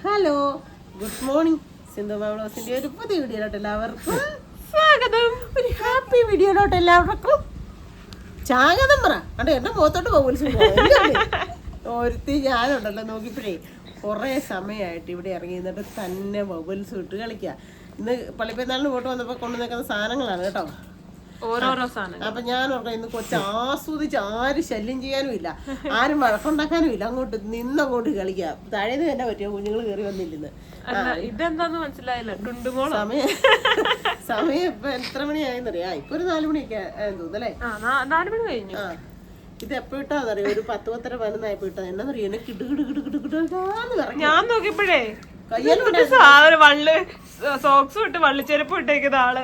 Hello, good morning. Sindhu ബ്ലോഗ്സിന്റെ ഒരു പുതിയ വീഡിയോയിലോട്ട് എല്ലാവർക്കും സ്വാഗതം. ഒരു ഹാപ്പി വീഡിയോയിലോട്ട് എല്ലാവർക്കും സ്വാഗതം. പറ കണ്ടോ, എന്റെ മുഖത്തോട്ട് ഒരുത്തി ഞാനുണ്ടല്ലോ നോക്കിപ്പോഴേ കുറേ സമയമായിട്ട് ഇവിടെ ഇറങ്ങി നിന്നിട്ട് തന്നെ ബബിൾസ് ഇട്ട് കളിക്കുക. ഇന്ന് പള്ളിപ്പെരുന്നാളിന് പോയിട്ട് വന്നപ്പോൾ കൊണ്ടുവന്നേക്കുന്ന സാധനങ്ങളാണ് കേട്ടോ, ഓരോരോ സാധനം. അപ്പൊ ഞാൻ ഓർക്കണം ഇന്ന് കൊച്ചു ആസ്വദിച്ച് ആരും ശല്യം ചെയ്യാനും ഇല്ല, ആരും വഴക്കുണ്ടാക്കാനും ഇല്ല, അങ്ങോട്ട് കളിക്കുക. താഴേന്ന് തന്നെ പറ്റിയോ, കുഞ്ഞുങ്ങൾ കയറി വന്നില്ലെന്ന്. ഇതെന്താന്ന് മനസ്സിലായില്ല. സമയം ഇപ്പൊ എത്ര മണിയായെന്നറിയാ? ഇപ്പൊ ഒരു 4 മണിയൊക്കെ തോന്നല്ലേ? 4 മണി കഴിഞ്ഞു. ഇത് എപ്പോ ഇട്ടാന്നറിയോ? ഒരു 10-10:15 ഇട്ടാ. എന്നാന്നറിയോ, എന്നെ കിടുകിടുകിടുകിടുകിടാന്ന് പറഞ്ഞു. ഞാൻ നോക്കിയപ്പോഴേ വള്ളി സോക്സും ഇട്ട് വള്ളിച്ചെരുപ്പ് ഇട്ടേക്കുന്ന ആള്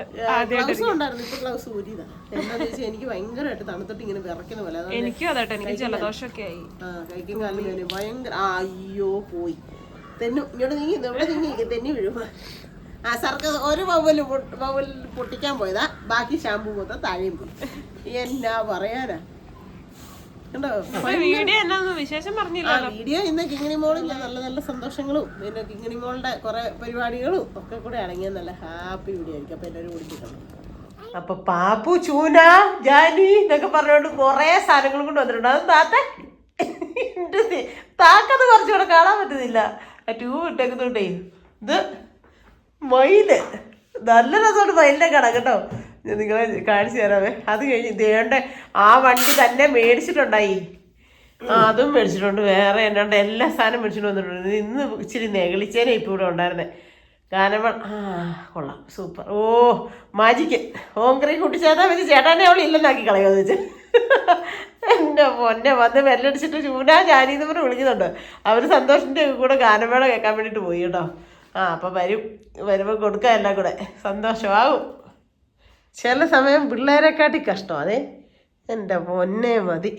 ഉണ്ടായിരുന്നു. ഇപ്പൊ ഗ്ലൗസ് ഊരിയതാ. എന്താന്ന് വെച്ചാൽ എനിക്ക് ഭയങ്കരമായിട്ട് തണുത്തിട്ട് ഇങ്ങനെ വിറയ്ക്കുന്ന പോലെ. എനിക്കും അതാട്ടെ, എനിക്ക് ജലദോഷമൊക്കെ ആയി. കൈക്കും കാലിനും വേദന ഭയങ്കര. അയ്യോ പോയി തെന്നു. ഇങ്ങോട്ട് നീങ്ങി, ഇവിടെ നീങ്ങി തെന്നി വീഴും. സർക്കസ് ഒരു ബൗൽ പൊട്ടിക്കാൻ പോയതാ, ബാക്കി ഷാമ്പൂ മൊത്തം താഴെയും പോയി. എന്നാ പറയാനാ. വീഡിയോ ഇന്ന് കിങ്ങിണി മോളും ഞാൻ നല്ല നല്ല സന്തോഷങ്ങളും പിന്നെ കിങ്ങിണി മോളുടെ കുറെ പരിപാടികളും ഒക്കെ കൂടെ അടങ്ങിയ നല്ല ഹാപ്പി വീഡിയോ ആയിരിക്കും. അപ്പൊ എല്ലാവരും ഓടിച്ചിട്ടുണ്ട്. അപ്പൊ പാപ്പു, ചൂന, ജാനി എന്നൊക്കെ പറഞ്ഞോണ്ട് കൊറേ സാധനങ്ങളും കൊണ്ട് വന്നിട്ടുണ്ട്. അത് താക്കത് കുറച്ചുകൂടെ കാണാൻ പറ്റുന്നില്ല. ട്യൂബ് ഇട്ടേക്കുന്നുണ്ടേ. ഇത് മയില്, നല്ല രസമുണ്ട് മയിലിനെ കാണാം കേട്ടോ. ഞാൻ നിങ്ങളെ കാണിച്ചു തരാമേ. അത് കഴിഞ്ഞ് ഇതേണ്ട ആ വണ്ടി തന്നെ മേടിച്ചിട്ടുണ്ടായി. അതും മേടിച്ചിട്ടുണ്ട്. വേറെ എന്നാണ്ട് എല്ലാ സാധനം മേടിച്ചിട്ട് വന്നിട്ടുണ്ട്. ഇന്ന് ഇച്ചിരി നെകളിച്ചേനെ ഇപ്പം ഇവിടെ ഉണ്ടായിരുന്നേ. ഗാനമ കൊള്ളാം, സൂപ്പർ. ഓ മാജിക്ക്. ഓങ്കറി കുട്ടിച്ചേട്ടാ വെച്ച് ചേട്ടാനെ അവൾ ഇല്ലെന്നാക്കി കളയുമെന്ന് വെച്ച്. എൻ്റെ പൊന്നെ വന്ന് വെല്ലടിച്ചിട്ട് ചൂന ജാനീന്ന് പറഞ്ഞ് വിളിക്കുന്നുണ്ട്. അവർ സന്തോഷിൻ്റെ കൂടെ ഗാനമേള കേൾക്കാൻ വേണ്ടിയിട്ട് പോയി കേട്ടോ. അപ്പം വരുമ്പോൾ കൊടുക്കാം എല്ലാം കൂടെ, സന്തോഷമാകും. ചില സമയം പിള്ളേരെക്കാട്ടി കഷ്ടം. അതെ എൻ്റെ പൊന്നെ മതി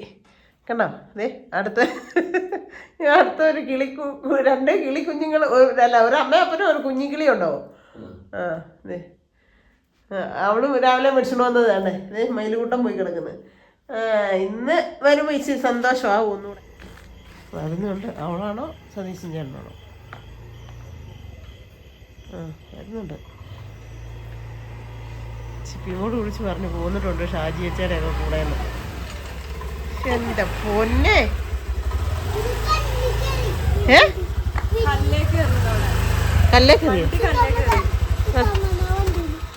കണ്ടോ. അതെ അടുത്തൊരു രണ്ട് കിളിക്കുഞ്ഞുങ്ങൾ, അല്ല ഒരു അമ്മയപ്പനും ഒരു കുഞ്ഞിക്കിളി ഉണ്ടാവും. അതെ അവളും രാവിലെ മേടിച്ചുകൊണ്ട് വന്നതാണ്. അതെ മയിലുകൂട്ടം പോയി കിടക്കുന്നത്. ഇന്ന് വരുമ്പോൾ ഇച്ചിരി സന്തോഷമാകും. ഒന്നുകൂടെ വരുന്നുണ്ട്. അവളാണോ സതീശൻ ചേട്ടനാണോ? വരുന്നുണ്ട്. ചിപ്പിനോട് വിളിച്ച് പറഞ്ഞ് പോന്നിട്ടുണ്ട് ഷാജി ചേച്ചിയുടെ ഒക്കെ കൂടെ. എന്റെ പൊന്നെ,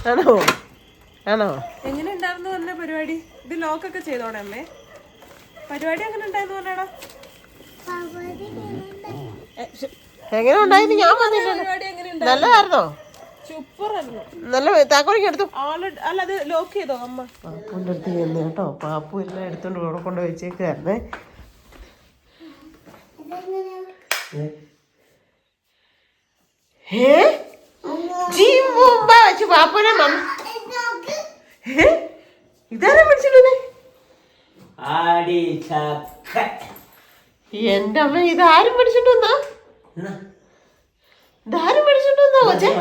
ആണോ ആണോ? എങ്ങനെ ഉണ്ടായിരുന്നു പറഞ്ഞ പരിപാടി? ഇത് ലോക്കൊക്കെ ചെയ്തോടെ അമ്മേ? പരിപാടി അങ്ങനെ ഉണ്ടായിരുന്നു പറഞ്ഞാടാ? എങ്ങനെ ഉണ്ടായിരുന്നു? ഞാൻ പറഞ്ഞില്ല. നല്ലതായിരുന്നോ? നല്ല താക്കോലിക്ക് എടുത്തു. അല്ല അത് ലോക്ക് ചെയ്തോ അമ്മ? പാപ്പുവിൻ്റെ അടുത്ത് ചെന്ന് കേട്ടോ. പാപ്പു എല്ലാം എടുത്തോണ്ട് ഇവിടെ കൊണ്ട് വെച്ചേക്കായിരുന്നേ. വെച്ച് പാപ്പുനെ ഇതാരാ പിടിച്ചിട്ടേ? എന്റെ അമ്മ, ഇതാരും പിടിച്ചിട്ട് വന്നാ? ഇതാരും പിടിച്ചിട്ട് വന്നാ കൊച്ചേ?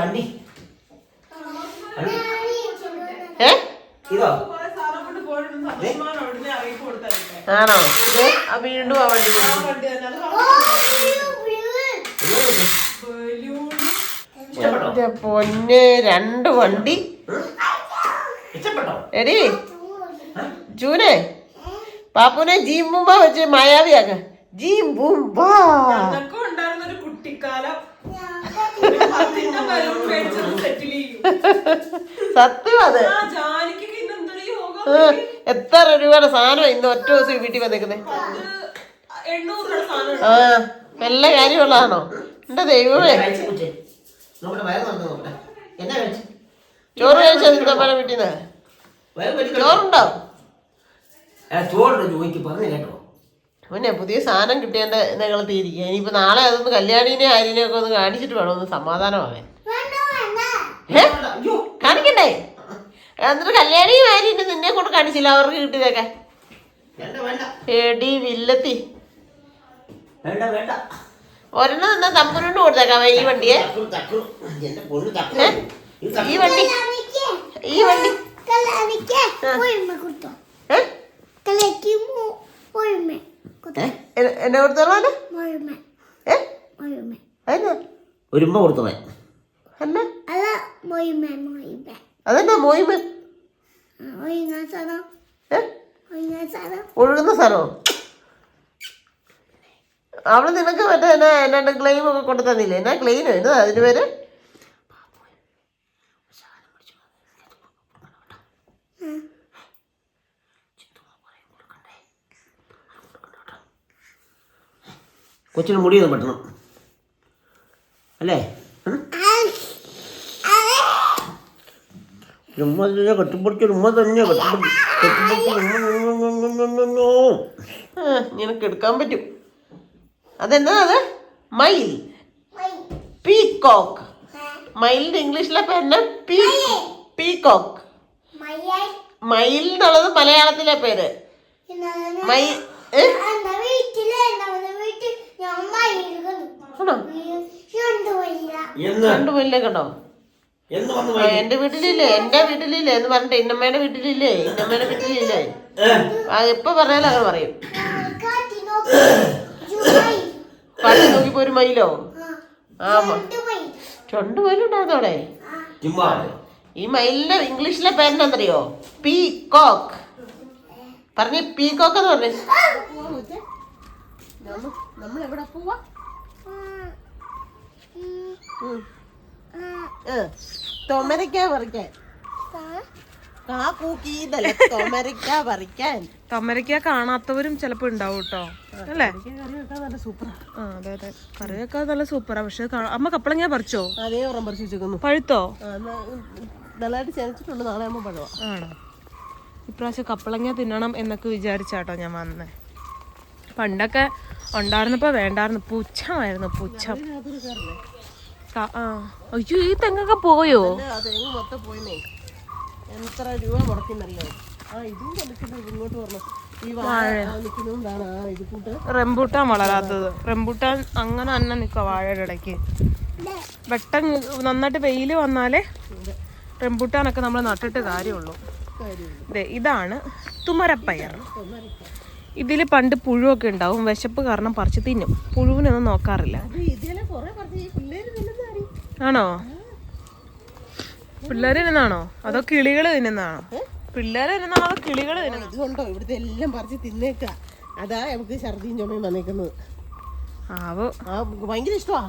ആണോ? വീണ്ടും ആ വണ്ടി പൊന്നെ, 2 വണ്ടി. എടി ജൂനെ, പാപ്പുനെ ജീം ബൂമ്പ വെച്ച് മായാവിയാക്ക. ജീം ബൂമ്പ സത്യം. അത് എത്ര രൂപയുടെ സാധനം ഇന്ന് ഒറ്റ ദിവസം വീട്ടിൽ വന്നേക്കുന്നേ. നല്ല കാര്യമുള്ളതാണോ? എന്റെ ദൈവമേ, ചോറ് കഴിച്ചാൽ നിങ്ങളുടെ വീട്ടിൽ നിന്ന് ചോറുണ്ടോ? പിന്നെ പുതിയ സാധനം കിട്ടിയതിന്റെ നിങ്ങൾ തീരിക്കുക. ഇനിയിപ്പോ നാളെ അതൊന്ന് കല്യാണിനെ ആര്യനെ ഒക്കെ ഒന്ന് കാണിച്ചിട്ട് വേണം ഒന്ന് സമാധാനമാവേ. കാണിക്കണ്ടേ? എന്നിട്ട് കല്യാണിയും ആര്യനെ നിന്നെ കൊണ്ട് കാണിച്ചില്ല അവർക്ക് കിട്ടിയതൊക്കെ. എടി വില്ലത്തി, ഒരെണ്ണം എന്നാ തമ്പുരുണ്ട് കൊടുത്തേക്കാം. ഈ വണ്ടിയെ, ഈ വണ്ടി എന്നെ കൊടുത്തോളാം. ഒരു ഉമ്മ കൊടുത്തവൻ. എന്നാ അതെന്നാ മോയിമ? ഒഴുകുന്ന സ്ഥലമോ? അവള് നിനക്ക് മറ്റേ എന്നാ എന്നാണ്ട് ക്ലെയിം ഒക്കെ കൊണ്ടു തന്നില്ലേ? എന്നാ ക്ലെയിനോ എന്നാ അതിന് പേര്? കൊച്ചിന് മുടിയൊന്നും വെട്ടണം അല്ലേ? ഉമ്മ തന്നെ കെട്ടിപ്പിടിച്ച് ഉമ്മ തന്നെ നിനക്ക് എടുക്കാൻ പറ്റും. അതെന്നാ അത്? മയിൽ, പീകോക്ക്. മയിലിന്റെ ഇംഗ്ലീഷിലെ പേരെന്നാ? പീകോക്ക്. മയിൽ എന്നുള്ളത് മലയാളത്തിലെ പേര്. രണ്ടു മയിലേ കണ്ടോ? എന്റെ വീട്ടിലില്ലേ, എന്റെ വീട്ടിലില്ലേ എന്ന് പറഞ്ഞിട്ട് ഇന്നമ്മയുടെ വീട്ടിലില്ലേ, ഇന്നമ്മയുടെ വീട്ടിലില്ലേ. എപ്പൊ പറഞ്ഞാലും അങ്ങനെ പറയും. കാട്ടി നോക്കിപ്പോ ഒരു മയിലോ? ആമാ, 2 മയിലുണ്ടായിരുന്നു അവിടെ. ഈ മയിലിന്റെ ഇംഗ്ലീഷിലെ പേരെന്നറിയോ? പീകോക്ക്. പറഞ്ഞ പീകോക്ക് എന്ന് പറഞ്ഞു. നമ്മൾ എവിടെ പോവാ? തൊമരക്ക പറിക്കാൻ. തൊമരക്ക കാണാത്തവരും ചിലപ്പോ ഉണ്ടാവും കേട്ടോ, അല്ലേ? ആ അതെ അതെ, കറി വെക്കാൻ നല്ല സൂപ്പറാ. പക്ഷെ അമ്മ കപ്പളങ്ങ പറിച്ചോ? അതേ ഓറം പറിച്ചു വെച്ചേക്കുന്നു. പഴുത്തോ? നല്ലതായിട്ട് ചെനച്ചിട്ടുണ്ട്. നാളെ ആകുമ്പോ പഴവാ. ആണോ? ഇപ്രാവശ്യം കപ്പളങ്ങ തിന്നണം എന്നൊക്കെ വിചാരിച്ചാട്ടോ ഞാൻ വന്നേ. പണ്ടൊക്കെ ഉണ്ടായിരുന്നപ്പോ വേണ്ടായിരുന്നു, പുച്ഛമായിരുന്നു, പുച്ഛം. അയ്യോ, ഈ തെങ്ങൊക്കെ പോയോ? തെങ്ങ് മൊത്തം പോയിന്നേ. എത്ര രൂപ മുടക്കിന്നറിയോ? ഇതും കളിക്കുന്നത് ഇങ്ങോട്ട് പറഞ്ഞു. ഈ വാഴ നിൽക്കുന്നതുകൊണ്ടാണ് ഇത് കൂട്ട്. റംബൂട്ടാൻ വളരാത്തത്. റംബൂട്ടാൻ അങ്ങനെ തന്നെ നിൽക്കുക വാഴയുടെ ഇടയ്ക്ക്. നന്നായിട്ട് വെയിൽ വന്നാലേ റംബൂട്ടാനൊക്കെ നമ്മൾ നട്ടിട്ട് കാര്യമുള്ളൂ. ഇതാണ് തുമരപ്പയർ. ഇതിൽ പണ്ട് പുഴുവൊക്കെ ഉണ്ടാവും. വിശപ്പ് കാരണം പറിച്ച് തിന്നും. പുഴുവിനൊന്നും നോക്കാറില്ല. ആണോ? പിള്ളേര് തിന്നാണോ അതോ കിളികള് തിന്നുന്നതാണോ? പിള്ളേര് തിന്നുന്നതാണോ അതോ കിളികള് തിന്നുന്നതാണോ? ഇതുകൊണ്ടോ ഇവിടുത്തെ എല്ലാം പറിച്ച് തിന്നേക്ക. അതാ നമുക്ക് ഛർദിയും ചുമയും വന്നേക്കുന്നത്. ഭയങ്കര ഇഷ്ടമാ.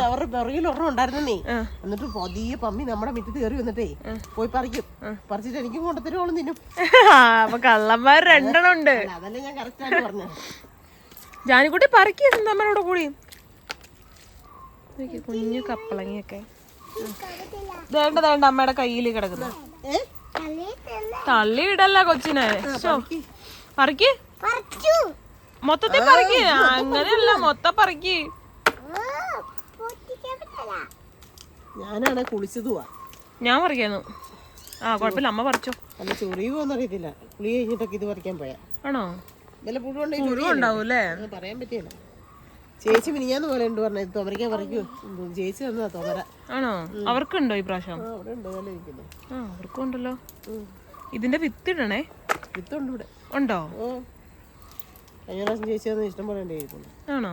അവരുടെ പിറകിൽ ഒരെണ്ണം ഉണ്ടായിരുന്നേ. എന്നിട്ട് പതിയെ പമ്മി നമ്മുടെ മുറ്റത്ത് കയറി വന്നിട്ടേ പോയി പറിക്കും. പറിച്ചിട്ട് എനിക്കും കൊണ്ടുത്തരോളം തിന്നും. അപ്പൊ കള്ളന്മാർ 2 ഉണ്ട്. അതല്ലേ ഞാൻ കറക്റ്റ് ആയിട്ട് പറഞ്ഞത്. ജാനിക്കുട്ടി പറിക്കും നമ്മളോട് കൂടി. കുഞ്ഞു കപ്പളങ്ങിയൊക്കെ വേണ്ട അമ്മയുടെ കയ്യിൽ കിടക്കുന്ന. തള്ളി ഇടല്ല കൊച്ചിനെ. പറിക്ക്, മൊത്തത്തിൽ പറിക്ക്. അങ്ങനെയല്ല, മൊത്തം പറിക്ക്. ഞാനാണ് കുളിച്ചതുവാ. ഞാൻ പറിക്കാന്നു. കുഴപ്പമില്ല, അമ്മ പറിച്ചോ. അല്ല, ചൊറിയുമോന്ന് അറിയത്തില്ല. കുളി കഴിഞ്ഞിട്ടൊക്കെ ഇത് പറിക്കാൻ പോയാ. ആണോ? വല്ല പുഴു ഉണ്ടാവും അല്ലേ? പറയാൻ പറ്റിയല്ല. ചേച്ചി മിനിഞ്ഞാന്ന് പോലെ ഉണ്ട് പറഞ്ഞ തൊമരക്കാൻ പറിക്കൂ. ചേച്ചി തന്നതാ തൊമര. ആണോ? അവർക്കുണ്ടോ ഈ പ്രാവശ്യം? അവിടെ ഉണ്ടോ? അവർക്കും ഉണ്ടല്ലോ. ഇതിന്റെ വിത്തിടണേ. വിത്തുണ്ട് ഇവിടെ. ഉണ്ടോ? കഴിഞ്ഞ പ്രാവശ്യം ചേച്ചി തന്ന ഇഷ്ടം പോലെ ഉണ്ടായിരിക്കും. ആണോ?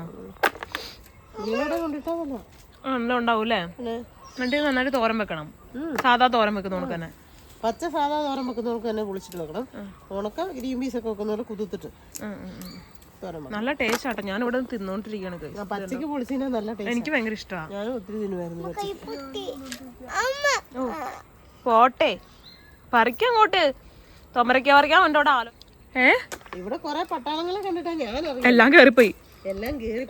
നിങ്ങളുടെ കൊണ്ടിട്ടാവല്ലോ. ഉണ്ടാവൂല്ലേ? എന്നിട്ട് നന്നായിട്ട് തോരൻ വെക്കണം. സാധാ തോരൻ വെക്കുന്നവർക്ക് തന്നെ. പച്ച സാധാ തോരൻ വെക്കുന്നവർക്ക് തന്നെ കുളിച്ചിട്ട് വെക്കണം. ഉണക്ക ഗ്രീൻ പീസ് ഒക്കെ വെക്കുന്നവരെ കുതിർത്തിട്ട് നല്ല ടേസ്റ്റ് ആട്ടോ. ഞാൻ ഇവിടെ തിന്നോണ്ടിരിക്കണത്. പച്ചക്ക് പൊളിച്ചാൽ നല്ല ടേസ്റ്റ്. എനിക്ക് ഭയങ്കര ഇഷ്ടമാണ്. ഞാനും ഒത്തിരി തിന്നുമായിരുന്നു. പോട്ടെ, പറിക്കങ്ങോട്ട്. തൊമരക്ക പറിക്കാൻ വേണ്ടോടെ ആലോ. ഇവിടെ കൊറേ പട്ടാളങ്ങളെ കണ്ടിട്ടാ ഞാൻ എല്ലാം കേറിപ്പോയി. എല്ലാം കേറി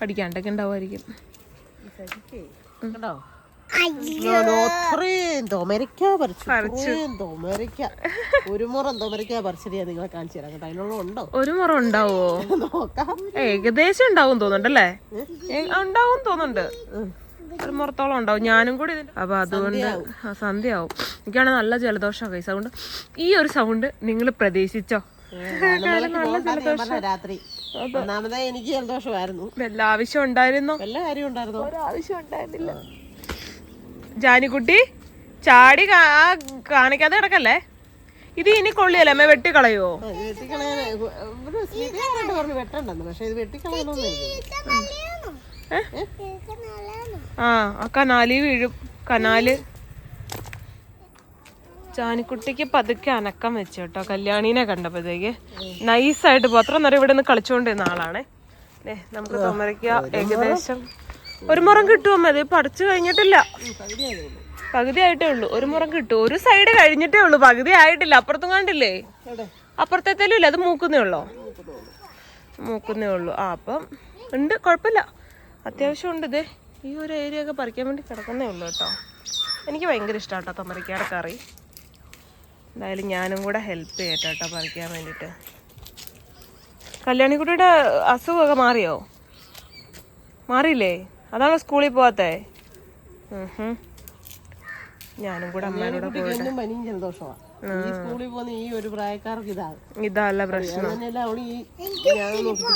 പഠിക്കാണ്ടൊക്കെ ഉണ്ടാവുമായിരിക്കും. കണ്ടോ? തൊമരക്ക പറിച്ചു. തൊമരക്ക ഒരു മുറം തൊമരക്ക പറിച്ചറിയാ നിങ്ങളെ കാണിച്ചു തരാം കേട്ടോ. അതിനുള്ള ഉണ്ടോ? ഒരു മുറം ഉണ്ടാവോ? നോക്കാം. ഏകദേശം ഉണ്ടാവും തോന്നുന്നുണ്ടല്ലേ? ഉണ്ടാവും തോന്നുന്നുണ്ട്. ഒരു മുറത്തോളം ഉണ്ടാവും. ഞാനും കൂടി. അപ്പൊ അതുകൊണ്ട് സന്ധ്യയാവും. എനിക്കാണെങ്കിൽ നല്ല ജലദോഷം കൈസ്. അതുകൊണ്ട് ഈ ഒരു സൗണ്ട് നിങ്ങൾ പ്രതീക്ഷിച്ചോ? രാത്രി ഒന്നാമതേ എനിക്ക് ജലദോഷമായിരുന്നു. വല്ല ആവശ്യം ഉണ്ടായിരുന്നോ? വല്ല കാര്യം ഉണ്ടായിരുന്നോ? ഒരാവശ്യം ഉണ്ടായിരുന്നില്ല. ജാനിക്കുട്ടി ചാടി കാണിക്കാതെ കിടക്കല്ലേ. ഇത് ഇനി കൊള്ളിയല്ലേ അമ്മ? വെട്ടിക്കളയോ? വെട്ടിക്കളയാൻ പറഞ്ഞു വെട്ടണ്ടെന്ന്. പക്ഷെ ഇത് വെട്ടിക്കളയണമെന്ന് ആ കനാലിൽ വീഴും. കനാല് ജാനിക്കുട്ടിക്ക് പതുക്കെ അനക്കം വെച്ചു കേട്ടോ കല്യാണീനെ കണ്ടപ്പോഴത്തേക്ക്. നൈസായിട്ട് പോ. അത്ര നേരം ഇവിടെ നിന്ന് കളിച്ചുകൊണ്ടിരുന്ന ആളാണേ. നമുക്ക് തുമരയ്ക്ക ഏകദേശം ഒരു മുറം കിട്ടുമോ? അത് പഠിച്ചു കഴിഞ്ഞിട്ടില്ല, പകുതി ആയിട്ടേ ഉള്ളൂ. ഒരു മുറം കിട്ടും. ഒരു സൈഡ് കഴിഞ്ഞിട്ടേ ഉള്ളൂ, പകുതി ആയിട്ടില്ല. അപ്പുറത്തും കണ്ടില്ലേ? അപ്പുറത്തേലും ഇല്ല, അത് മൂക്കുന്നേ ഉള്ളൂ. മൂക്കുന്നേ ഉള്ളൂ. ആ അപ്പം ഉണ്ട്, കുഴപ്പമില്ല, അത്യാവശ്യം ഉണ്ട്. ഇതേ ഈ ഒരു ഏരിയ ഒക്കെ പറിക്കാൻ വേണ്ടി കിടക്കുന്നേ ഉള്ളൂ കേട്ടോ. എനിക്ക് ഭയങ്കര ഇഷ്ടമാണ് കേട്ടോ തുമരയ്ക്കയുടെ കറി. എന്തായാലും ഞാനും കൂടെ ഹെൽപ്പ് ചെയ്യട്ടോ കേട്ടോ പറിക്കാൻ വേണ്ടിയിട്ട്. കല്യാണിക്കുട്ടിയുടെ അസുഖമൊക്കെ മാറിയോ? മാറിയില്ലേ? അതാണോ സ്കൂളിൽ പോവാത്തേ? ഞാനും കൂടെ അമ്മേനോട് പോയിട്ട്. പനിയും ജലദോഷമാണ് ഈ സ്കൂളിൽ പോകുന്ന ഈ ഒരു പ്രായക്കാർക്ക് ഇതല്ല പ്രശ്നം.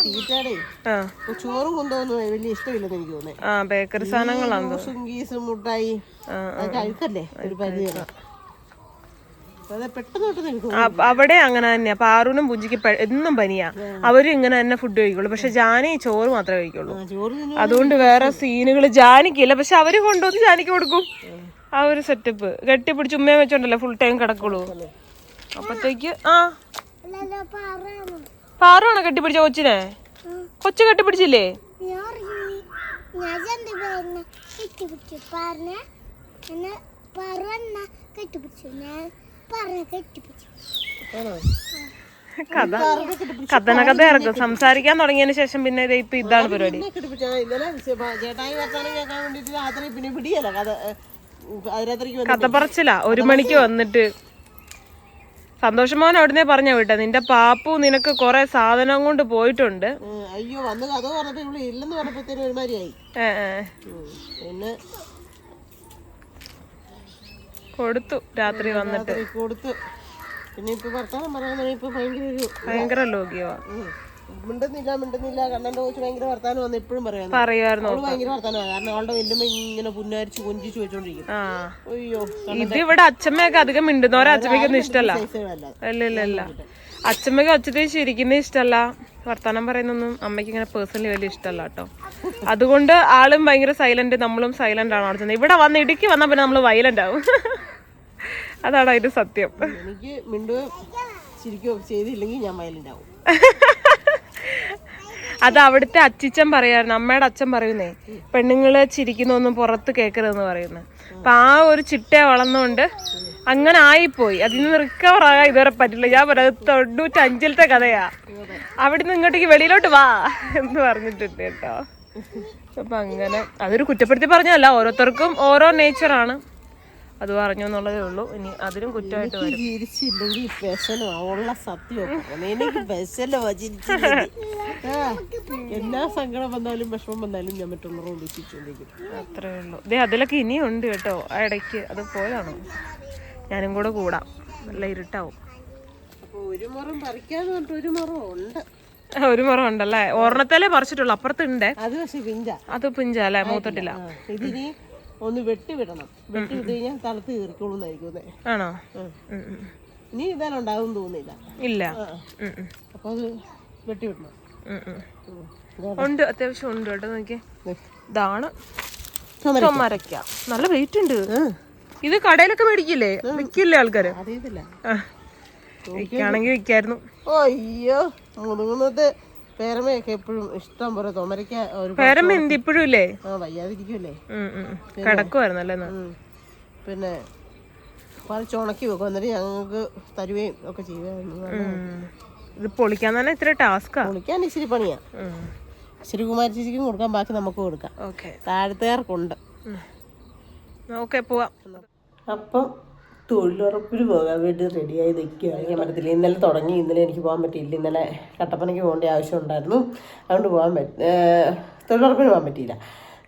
തീറ്റയുടെ ചോറും കൊണ്ടുപോകുന്ന വലിയ ഇഷ്ടമില്ലെന്ന് എനിക്ക് തോന്നുന്നത്. ആ ബേക്കറി സാധനങ്ങളാണ്, ഗീസും മുട്ടായി കഴിക്കല്ലേ ഒരു പരിധി. അവിടെ അങ്ങനെ തന്നെയാ. പാറൂനും പുഞ്ചിക്ക് എന്നും പനിയാ. അവരും ഇങ്ങനെ തന്നെ ഫുഡ് കഴിക്കുള്ളൂ. പക്ഷെ ജാനി ചോറ് മാത്രമേ കഴിക്കുള്ളൂ. അതുകൊണ്ട് വേറെ സീനുകൾ ജാനിക്കില്ല. പക്ഷെ അവര് കൊണ്ടുവന്ന് ജാനിക്ക് കൊടുക്കും. ആ ഒരു സെറ്റപ്പ് കെട്ടിപ്പിടിച്ച് ഉമ്മയെ വെച്ചോണ്ടല്ലോ ഫുൾ ടൈം കിടക്കുള്ളൂ. അപ്പത്തേക്ക് പാറുവാണോ കെട്ടിപ്പിടിച്ച കൊച്ചിനെ? കൊച്ചു കെട്ടിപ്പിടിച്ചില്ലേ? കഥ ഇറക്കും. സംസാരിക്കാൻ തുടങ്ങിയതിന് ശേഷം പിന്നെ ഇപ്പൊ ഇതാണ് പരിപാടി. കഥ പറച്ചില്ല. 1 മണിക്ക് വന്നിട്ട് സന്തോഷമോൻ അവിടുന്ന് പറഞ്ഞ വിട്ട നിന്റെ പാപ്പു നിനക്ക് കൊറേ സാധനം കൊണ്ട് പോയിട്ടുണ്ട്. അയ്യോ വന്ന് കഥ പറഞ്ഞിട്ട് ഇവിടെ ഇല്ലെന്ന് പറഞ്ഞപ്പോഴത്തേനും ഒരുമാതിരിയായി. പിന്നെ കൊടുത്തു രാത്രി വന്നിട്ട് കൊടുത്തു. പിന്നെ ഇപ്പൊ വർത്താനം പറയാൻ ഇപ്പൊ ഭയങ്കര ലോകിയോ മിണ്ടുന്നില്ല. കണ്ണന്റെ കൊച്ചു ഭയങ്കര വർത്താനം വന്ന് എപ്പോഴും പറയുമായിരുന്നു. ഭയങ്കര വർത്താനമാണ്. കാരണം അവളുടെ വല്യമ്മ ഇങ്ങനെ പുന്നാരിച്ച് കൊഞ്ചിച്ച് വെച്ചോണ്ടിരിക്കും. അയ്യോ ഇത് ഇവിടെ അച്ഛമ്മയൊക്കെ അധികം മിണ്ടുന്നവരെ അച്ഛമ്മയ്ക്കൊന്നും ഇഷ്ടല്ല. ഇല്ല അച്ഛമ്മയ്ക്ക് ഒച്ചത്തിൽ ചിരിക്കുന്നത് ഇഷ്ടമല്ല. വർത്താനം പറയുന്നൊന്നും അമ്മയ്ക്ക് ഇങ്ങനെ പേഴ്സണലി വലിയ ഇഷ്ടമല്ല കേട്ടോ. അതുകൊണ്ട് ആളും ഭയങ്കര സൈലന്റ്, നമ്മളും സൈലന്റ് ആണ്. അവിടെ ഇവിടെ വന്ന് ഇടുക്കി വന്നാൽ പിന്നെ നമ്മൾ വയലന്റ് ആവും. അതാണ് അതിന്റെ സത്യം. എനിക്ക് മിണ്ടുകയോ ചിരിക്കുകയോ ചെയ്തില്ലെങ്കിൽ ഞാൻ വയലന്റ് ആവും. അത് അവിടുത്തെ അച്ചിച്ചൻ പറയായിരുന്നു. അമ്മയുടെ അച്ഛൻ പറയുന്നേ പെണ്ണുങ്ങള് ചിരിക്കുന്നൊന്നും പുറത്ത് കേൾക്കരുതെന്ന് പറയുന്നത്. അപ്പൊ ആ ഒരു ചിട്ട വളർന്നുകൊണ്ട് അങ്ങനെ ആയിപ്പോയി. അതിൽ നിന്ന് റിക്കവർ ആകാൻ ഇതുവരെ പറ്റില്ല. ഞാൻ പറയുന്നത് 95-ത്തെ കഥയാ. അവിടുന്ന് ഇങ്ങോട്ടേക്ക് വെളിയിലോട്ട് വാ എന്ന് പറഞ്ഞിട്ടുണ്ട് കേട്ടോ. അപ്പൊ അങ്ങനെ അതൊരു കുറ്റപ്പെടുത്തി പറഞ്ഞല്ല, ഓരോരുത്തർക്കും ഓരോ നേച്ചറാണ്. അത് പറഞ്ഞു എന്നുള്ളതേ ഉള്ളൂ. ഇനി അതിനും കുറ്റമായിട്ട് വരും. ചിരിച്ചില്ലെങ്കിൽ പെശനുള്ള സത്യം എനിക്ക് പെശലോ എല്ലാ സങ്കടം വന്നാലും വിഷമം വന്നാലും ഞാൻ മറ്റുള്ളവരോട് ചിരിച്ചോണ്ടിരിക്കും. അത്രേ ഉള്ളൂ. അതിലൊക്കെ ഇനിയും ഉണ്ട് കേട്ടോ. ആ ഇടയ്ക്ക് അത് പോയതാണോ? ഞാനും കൂടെ കൂടാം. നല്ല ഇരുട്ടാവും. അപ്പൊ ഒരു മുറം പറിക്കാന്ന് പറഞ്ഞിട്ട് ഒരു മുറം ഉണ്ട്. ഒരു മുറം ഉണ്ടല്ലേ? ഒരെണ്ണത്തേലേ പറിച്ചിട്ടുള്ളൂ. അപ്പുറത്തുണ്ട്. അത് പക്ഷെ പിഞ്ച. അത് പിഞ്ചല്ലേ? മൂത്തിട്ടില്ല. ഇതിനി ഒന്ന് വെട്ടി വിടണം. വെട്ടി വിട്ട് കഴിഞ്ഞാൽ തണുത്ത് കീറിക്കോളൂന്നായിരിക്കും. ആണോ? ഇനി ഇതാനും ഉണ്ടാവും തോന്നുന്നില്ല. ഇല്ല. അപ്പൊ അത് വെട്ടി വിടണം. ഉണ്ട്, അത്യാവശ്യം ഉണ്ട് കേട്ടോ. നോക്കിയേ, ഇതാണ് മരക്ക. നല്ല വെയിറ്റ് ഉണ്ട്. ഇത് കടയിലൊക്കെ മേടിക്കില്ലേ? വിൽക്കില്ലേ ആൾക്കാര്? വിൽക്കാണെങ്കിൽ വിൽക്കായിരുന്നു. അയ്യോ മുതുകുന്നത് പേരമ്മയൊക്കെ എപ്പോഴും ഇഷ്ടം പോലെ തുമരയ്ക്ക. പേരമ്മ എന്ത് ഇപ്പോഴും ഇല്ലേ? വയ്യാതിരിക്കുമല്ലേ, കിടക്കുവായിരുന്നല്ലേ? പിന്നെ പറിച്ച് ഉണക്കി വെക്കും. എന്നിട്ട് ഞങ്ങൾക്ക് തരുകയും ഒക്കെ ചെയ്യുമായിരുന്നു. ഇത് പൊളിക്കാൻ തന്നെ ഇത്ര ടാസ്കാ. പൊളിക്കാൻ ഇച്ചിരി പണിയാ. ഇച്ചിരി കുമാരി ചേച്ചിക്കും കൊടുക്കാം, ബാക്കി നമുക്ക് കൊടുക്കാം. താഴത്തുകാർക്കുണ്ട്. ഓക്കെ പോവാം. അപ്പം തൊഴിലുറപ്പിന് പോകാൻ വേണ്ടി റെഡിയായി നിൽക്കുകയാണ്. ഞാൻ പറ്റത്തില്ല, ഇന്നലെ തുടങ്ങി. ഇന്നലെ എനിക്ക് പോകാൻ പറ്റിയില്ല. ഇന്നലെ കട്ടപ്പനയ്ക്ക് പോകേണ്ട ആവശ്യം ഉണ്ടായിരുന്നു. അതുകൊണ്ട് തൊഴിലുറപ്പിന് പോകാൻ പറ്റിയില്ല.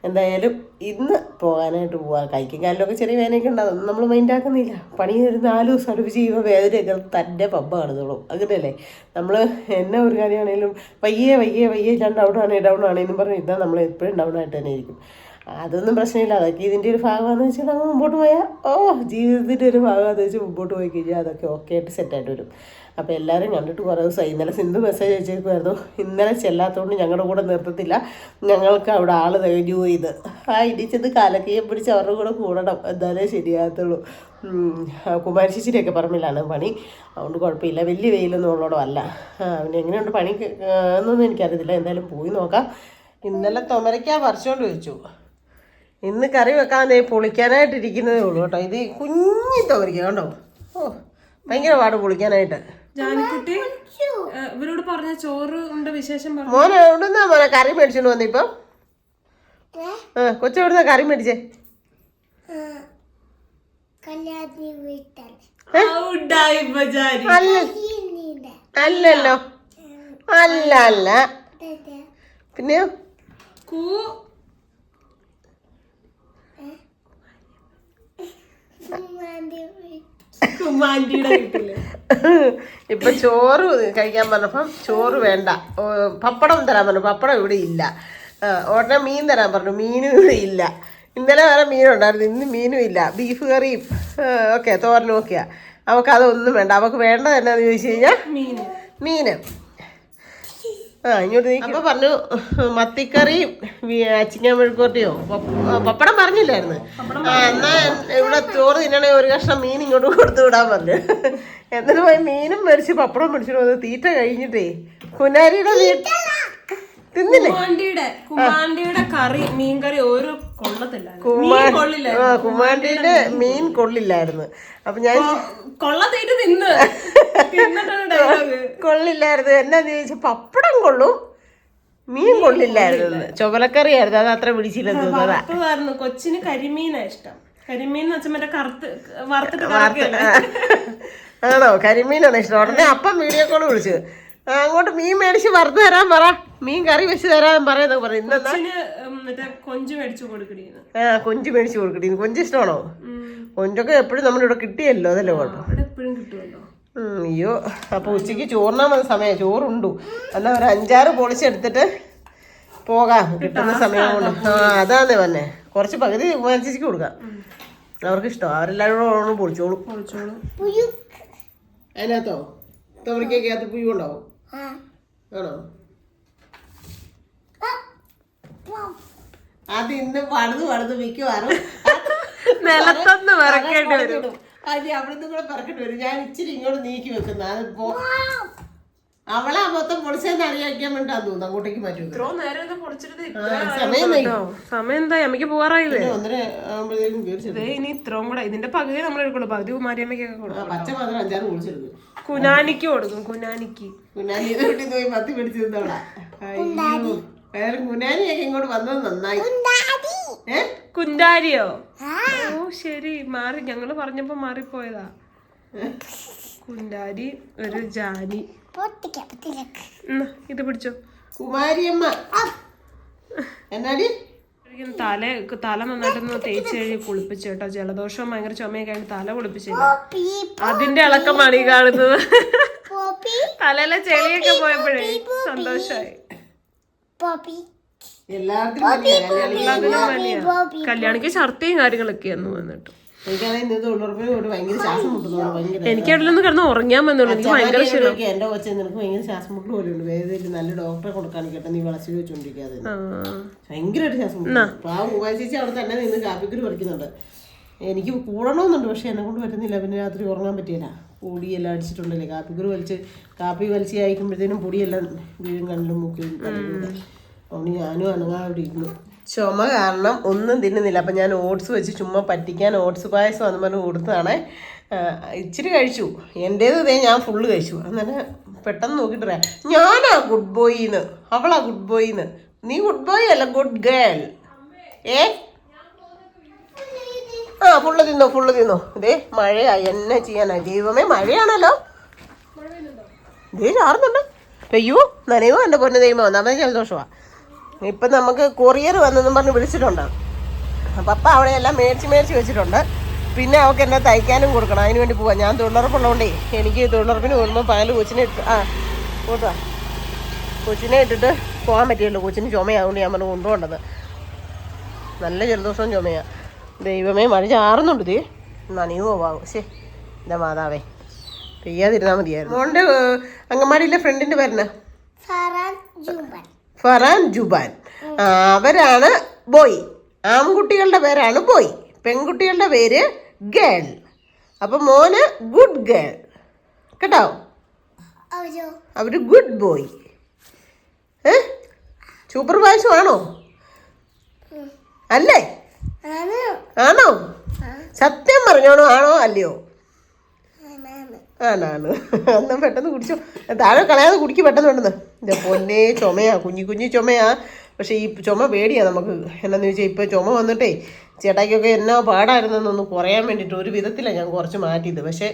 എന്തായാലും ഇന്ന് പോകാനായിട്ട് പോവാം. കൈക്കും കാലിലൊക്കെ ചെറിയ വേദനയൊക്കെ ഉണ്ടാകും, നമ്മൾ മൈൻഡാക്കുന്നില്ല. പണി ഒരു 4 ദിവസം അടുപ്പിച്ച് ചെയ്യുമ്പോൾ വേദനയൊക്കെ തന്നെ പമ്പ കാണുന്നുള്ളൂ. അങ്ങനെയല്ലേ നമ്മൾ എന്നാ ഒരു കാര്യമാണെങ്കിലും വയ്യേ ഡൗൺ ആണെന്നും പറഞ്ഞ് ഇതാ നമ്മൾ എപ്പോഴും ഡൗൺ ആയിട്ട് തന്നെ ഇരിക്കും. അതൊന്നും പ്രശ്നമില്ല. അതൊക്കെ ഇതിൻ്റെ ഒരു ഭാഗമാണെന്ന് വെച്ചാൽ നമ്മൾ മുമ്പോട്ട് പോയാൽ ജീവിതത്തിൻ്റെ ഒരു ഭാഗമാണെന്ന് വെച്ചാൽ മുമ്പോട്ട് പോയി കഴിഞ്ഞാൽ അതൊക്കെ ഓക്കെ ആയിട്ട് സെറ്റായിട്ട് വരും. അപ്പോൾ എല്ലാവരും കണ്ടിട്ട് കുറേ ദിവസമായി. ഇന്നലെ സിന്ധു മെസ്സേജ് അയച്ചേക്കുമായിരുന്നു, ഇന്നലെ ചെല്ലാത്തതുകൊണ്ട് ഞങ്ങളുടെ കൂടെ നിർത്തത്തില്ല, ഞങ്ങൾക്ക് അവിടെ ആൾ തികഞ്ഞു പോയത്. ഇടിച്ചത് കാലക്കയും പിടിച്ച് അവരുടെ കൂടെ കൂടണം, എന്നാലേ ശരിയാകത്തുള്ളൂ. കുമാരി ചേച്ചിയുടെയൊക്കെ പറമ്പിലാണ് പണി, അതുകൊണ്ട് കുഴപ്പമില്ല. വലിയ വെയിലൊന്നും ഉള്ളോടല്ല. പിന്നെ എങ്ങനെയുണ്ട് പണി എന്നൊന്നും എനിക്കറിയത്തില്ല, എന്തായാലും പോയി നോക്കാം. ഇന്നലെ തുമരയ്ക്കാൻ പറിച്ചുകൊണ്ട് വെച്ചു, ഇന്ന് കറി വെക്കാൻ പൊളിക്കാനായിട്ടിരിക്കുന്നതേ ഉള്ളൂ കേട്ടോ. ഇത് കുഞ്ഞി തുമരയ്ക്ക കണ്ടോ, ഭയങ്കര പാട് പൊളിക്കാനായിട്ട്. ജാനിക്കുട്ടി ഇവരോട് പറഞ്ഞ ചോറ് ഉണ്ട് വിശേഷം മോനെ എവിടുന്നാ മോനെ കറി മേടിച്ചോണ്ട് വന്ന ഇപ്പം? കൊച്ചെവിടുന്നാ കറി മേടിച്ചേ? അല്ലല്ലോ, അല്ല അല്ല, പിന്നെയോ? ഇപ്പൊ ചോറ് കഴിക്കാൻ പറഞ്ഞപ്പം ചോറ് വേണ്ട, പപ്പടം തരാൻ പറഞ്ഞു. പപ്പടം ഇവിടെ ഇല്ല. ഉടനെ മീൻ തരാൻ പറഞ്ഞു, മീനും ഇവിടെ ഇല്ല. ഇന്നലെ വേറെ മീനുണ്ടായിരുന്നു, ഇന്ന് മീനും ഇല്ല. ബീഫ് കറിയും ഓക്കെ തോരനും ഒക്കെയാ. അവൾക്ക് അതൊന്നും വേണ്ട. അവൾക്ക് വേണ്ടത് എന്നാന്ന് ചോദിച്ചു കഴിഞ്ഞാൽ മീന്. ഇങ്ങോട്ട് നീ. അപ്പൊ പറഞ്ഞു മത്തിക്കറിയും ചിക്കൻ മെഴുക്കോട്ടിയോ പപ്പടം പറഞ്ഞില്ലായിരുന്നു. എന്നാ ഇവിടെ ചോറ് തിന്നണേ ഒരു കഷ്ണം മീൻ ഇങ്ങോട്ട് കൊടുത്തു വിടാൻ പറഞ്ഞു. എന്നിട്ട് പോയി മീനും മേടിച്ച് പപ്പടം മേടിച്ചിട്ട് വന്ന് തീറ്റ കഴിഞ്ഞിട്ടേ കുനാരിയുടെ തിന്നില്ലേ? കുമാണ്ടിയുടെ കറി മീൻ കറി ഓരോ കുമാണ്ടിയുടെ മീൻ കൊള്ളില്ലായിരുന്നു. അപ്പൊ ഞാൻ കൊള്ളില്ലായിരുന്നു. എന്നാന്ന് ചോദിച്ചാൽ പപ്പടം കൊള്ളും, മീൻ കൊള്ളില്ലായിരുന്നു. ചുവലക്കറിയായിരുന്നു, അത് അത്ര പിടിച്ചില്ലെന്ന് തോന്നുന്നു. കൊച്ചിന് കരിമീനാ ഇഷ്ടം. കരിമീൻ ആണോ? കരിമീനാണ് ഇഷ്ടം. ഉടനെ അപ്പം വീഡിയോ കോൾ വിളിച്ചു, അങ്ങോട്ട് മീൻ മേടിച്ച് വറുത്ത് തരാൻ പറ, മീൻ കറി വെച്ച് തരാൻ പറയുന്നത് പറഞ്ഞു. കൊഞ്ച് മേടിച്ചു കൊടുക്കണി. കൊഞ്ച് മേടിച്ചു കൊടുക്കണി. കൊഞ്ച് ഇഷ്ടമാണോ? കൊഞ്ചൊക്കെ എപ്പോഴും നമ്മളിവിടെ കിട്ടിയല്ലോ, അതല്ലേ കുഴപ്പം. എപ്പോഴും കിട്ടുമല്ലോ. അയ്യോ, അപ്പൊ ഉച്ചക്ക് ചോറിനാ മതി സമയം. ചോറുണ്ടു എന്നാ ഒരു 5-6 പൊളിച്ചെടുത്തിട്ട് പോകാം, കിട്ടുന്ന സമയം കൊണ്ട്. അതാന്നേ വന്നെ. കുറച്ച് പകുതി കുമാരിച്ചിക്ക് കൊടുക്കാം, അവർക്ക് ഇഷ്ടം. അവരെല്ലാവരും കൂടെ പൊളിച്ചോളും. അതിനകത്തോ തവറിക്കകത്ത് പുയ്യ ഉണ്ടാവും. ആണോ? അത് ഇന്ന് പടുത് മിക്കവാറും നിലത്തൊന്ന് പറക്കേണ്ടി വരും. അവിടുന്ന് കൂടെ പറക്കേണ്ടി വരും. ഞാൻ ഇച്ചിരി ഇങ്ങോട്ട് നീക്കി വെക്കുന്ന അതിപ്പോ അവളെ മൊത്തം പൊളിച്ചെന്ന് അറിയാക്കാൻ വേണ്ടാന്ന് തോന്നുന്നു. അങ്ങോട്ടേക്ക് മാറ്റി സമയം എന്താ? അമ്മയ്ക്ക് പോവാറായില്ലേ? 1:30 ആകുമ്പോഴേക്കും ഇനി ഇത്രയും കൂടെ ഇതിന്റെ പകുതി നമ്മൾ എടുക്കുള്ളൂ. പകുതി കുമാരിയമ്മയ്ക്കൊക്കെ കൊടുക്കും. പച്ച മാത്രം 5-6 പൊളിച്ചെടുക്കും. കുനാനിക്ക് കൊടുക്കും. കുനാനി വീട്ടിൽ പോയി മത്തി പിടിച്ചു നിന്നോളാ. വേറെ കുനാനിയൊക്കെ ഇങ്ങോട്ട് വന്നത് നന്നായി. കുന്താരിയോ? ഓ ശരി, മാറി. ഞങ്ങള് പറഞ്ഞപ്പോ മാറിപ്പോയതാ. കുന്താരി ഒരു ജാനി. ഇത് പിടിച്ചോ കുമാരിയമ്മ. എന്നാടി തല നന്നായിട്ടൊന്ന് തേച്ച് കഴിഞ്ഞ് കുളിപ്പിച്ചു കേട്ടോ. ജലദോഷവും ഭയങ്കര ചുമയൊക്കെ ആയിട്ട് തല കുളിപ്പിച്ചില്ല. അതിന്റെ ഇളക്കമാണ് ഈ കാണുന്നത്. തലയിലെ ചെളിയൊക്കെ പോയപ്പോഴേ സന്തോഷമായി. കല്യാണിക്ക് ഛർദിയും കാര്യങ്ങളൊക്കെയാന്ന് വന്നിട്ട് എനിക്ക് അവിടെയൊന്ന് കിടന്ന് ഉറങ്ങാൻ വന്നുള്ളൂ. എനിക്ക് ഭയങ്കര ക്ഷീണം. എന്റെ കൊച്ചെ നിനക്ക് ഭയങ്കര ശ്വാസം മുട്ട് പോലെ ഉണ്ട്. വേദന നല്ല ഡോക്ടറെ കൊടുക്കാൻ കേട്ടോ. നീ വളച്ചു വെച്ചോണ്ടിരിക്കാതെ ഭയങ്കരമായിട്ട് ശ്വാസം മുട്ട്. അപ്പൊ ആ ഉപായ ചേച്ചി അവിടെ തന്നെ നിന്ന് കാപ്പിക്കുരു പറിക്കുന്നുണ്ട്. എനിക്ക് കൂടണമെന്നുണ്ട്, പക്ഷെ എന്നെ കൊണ്ട് പറ്റുന്നില്ല. പിന്നെ രാത്രി ഉറങ്ങാൻ പറ്റിയില്ല. പൊടിയെല്ലാം അടിച്ചിട്ടുണ്ടല്ലേ. കാപ്പിക്കുരു കാപ്പി വലിച്ച് അയക്കുമ്പോഴത്തേനും പൊടിയെല്ലാം വീഴും കണ്ണിലും മൂക്കിലും തലയിലൂടെ. അതുകൊണ്ട് ഞാനും അനങ്ങാതെ അവിടെ ഇരുന്നു. ചുമ കാരണം ഒന്നും തിന്നുന്നില്ല. അപ്പം ഞാൻ ഓട്സ് വെച്ച് ചുമ്മാ പറ്റിക്കാൻ ഓട്സ് പായസം എന്ന് പറഞ്ഞ് കൊടുത്തതാണേ. ഇച്ചിരി കഴിച്ചു. എൻ്റേത് ഇതേ ഞാൻ ഫുള്ള് കഴിച്ചു. അങ്ങനെ പെട്ടെന്ന് നോക്കിയിട്ട് പറയാം, ഞാനാ ഗുഡ് ബോയിന്ന്, അവളാ ഗുഡ് ബോയിന്ന്. നീ ഗുഡ് ബോയ് അല്ല, ഗുഡ് ഗേൾ. ഫുള്ള് തിന്നോ. ഇതേ മഴയാ, എന്നെ ചെയ്യാനാ. ദൈവമേ, മഴയാണല്ലോ. ഇതേ ചാറുന്നുണ്ട്. പെയ്യോ നനയോ എൻ്റെ പൊന്നു ദൈവമോ. ഒന്നാമത് ജലദോഷമാണ്. ഇപ്പം നമുക്ക് കൊറിയർ വന്നെന്നും പറഞ്ഞ് വിളിച്ചിട്ടുണ്ട്. പപ്പ അവിടെയെല്ലാം മേടിച്ച് വെച്ചിട്ടുണ്ട്. പിന്നെ അവൾക്ക് എന്നെ തയ്ക്കാനും കൊടുക്കണം. അതിന് വേണ്ടി പോവാം. ഞാൻ തൊഴിലുറപ്പുള്ളതുകൊണ്ടേ എനിക്ക് തൊഴിലുറപ്പിന് പോകുമ്പോൾ പകൽ കൊച്ചിനെ ഇട്ടിട്ട് പോകാൻ പറ്റിയല്ലോ. കൊച്ചിന് ചുമയാകൊണ്ട് ഞാൻ പറഞ്ഞു കൊണ്ടുപോകേണ്ടത്. നല്ല ജലദോഷവും ചുമയാ. ദൈവമേ, മഴ ചാറുന്നുണ്ട്. ഇത് നനയുമോ വാങ്ങും. ശേ, എൻ്റെ മാതാവേ, പെയ്യാതിരുന്നാൽ മതിയായിരുന്നു. മോൻ്റെ അങ്കമാടിയിലെ ഫ്രണ്ടിൻ്റെ പേരെന്നാ? ഫറാൻ ജുബാൻ. അവരാണ് ബോയ്. ആൺകുട്ടികളുടെ പേരാണ് ബോയ്, പെൺകുട്ടികളുടെ പേര് ഗേൾ. അപ്പം മോന് ഗുഡ് ഗേൾ കേട്ടോ. അവര് ഗുഡ് ബോയ്. സൂപ്പർവൈസർ ആണോ? അല്ലേ? ആണോ? സത്യം പറഞ്ഞോണോ? ആണോ അല്ലയോ? ആണാണ്. എന്നാൽ പെട്ടെന്ന് കുടിച്ചോ. താഴെ കളയാതെ കുടിക്കും പെട്ടെന്ന് പെട്ടെന്ന്. എൻ്റെ പൊന്നേ, ചുമയാ, കുഞ്ഞു ചുമയാ. പക്ഷേ ഈ ചുമ പേടിയാ നമുക്ക്. എന്നാന്ന് ചോദിച്ചാൽ ഇപ്പം ചുമ വന്നിട്ടേ ചേട്ടായിക്കൊക്കെ എന്നാ പാടായിരുന്നെന്നൊന്ന് കുറയാൻ വേണ്ടിയിട്ട് ഒരു വിധത്തിലാണ് ഞാൻ കുറച്ച് മാറ്റിയത്. പക്ഷേ